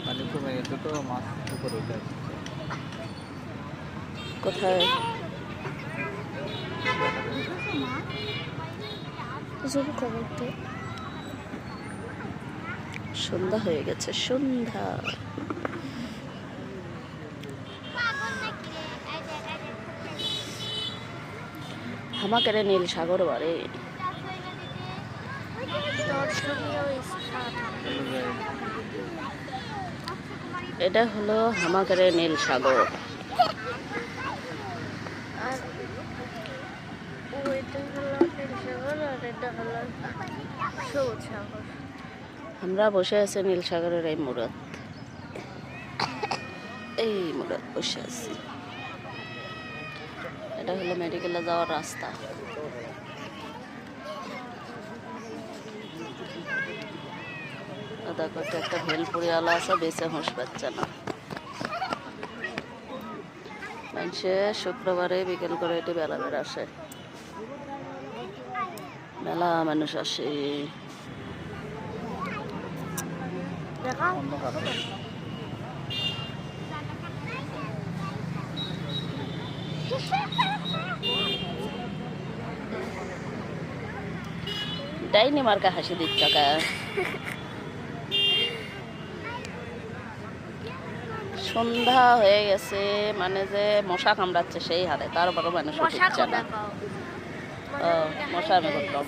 পানি কমে গেছে তো মাছ উপরে উঠে আসছে। কোথায় সন্ধ্যা হয়ে গেছে, সন্ধ্যা। হামাকেরে নীল সাগর বাড়ি। এটা হলো হামাকেরে নীল সাগর। আমরা বসে আছি নীল সাগরের এই মুরাদ, এই মুরাদ বসে আছি। এটা হলো মেডিকেলে যাওয়ার রাস্তা। দেখো একটা ভেলপুরিওয়ালা আছে, বেঁচে হোঁস পাচ্ছে না। মানুষে শুক্রবারে বিকেল করে এটি বেলা বের আসে, মেলা মানুষ আসে। ডাইনি মার্কা হাসি দিচ্ছ কা? সন্ধ্যা হয়ে গেছে, মানে যে মশা কামড়াচ্ছে সেই হারে, তারপরও মানুষ উঠছে না। মশা আমি করতাম।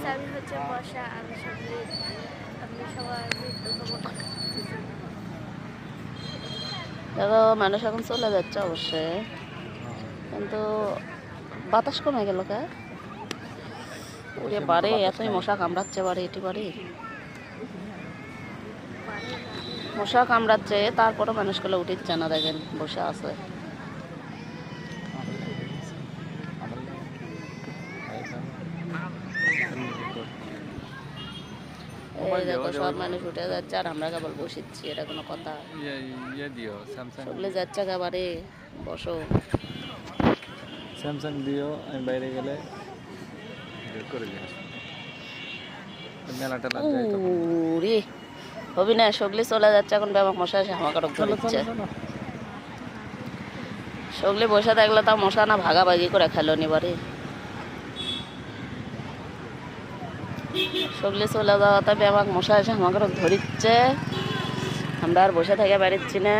দেখো মানুষ এখন চলে যাচ্ছে অবশ্যই, কিন্তু বাতাস কমে গেল কা? ওরে বাড়ি এতই মশা কামড়াচ্ছে, বাড়ি এটি বাড়ি মশা কামড়াচ্ছে, তারপরও মানুষগুলো উঠিচ্ছে না। দেখেন বসে আছে। এই দেখো সব মানুষ উঠে যাচ্ছে আর আমরা কেবল বসেছি, এটা কোনো কথা? সবলে যাচ্ছে একেবারে, বসো। স্যামসাং দিও, আমি বাইরে গেলে করে দিও। মেলাটা রে হবি না, সগলি চলে যাচ্ছে এখন। ব্যাপক মশা এসে হামাকারক ধরছে। সগলি বসে থাকলে তাও মশা না ভাগাভাগি করে খেলো নিবারে। সগলি চলে যাওয়াতে ব্যাপক মশা এসে হামাকারক ধরিচ্ছে। আমরা আর বসে থেকে বেরোচ্ছি না।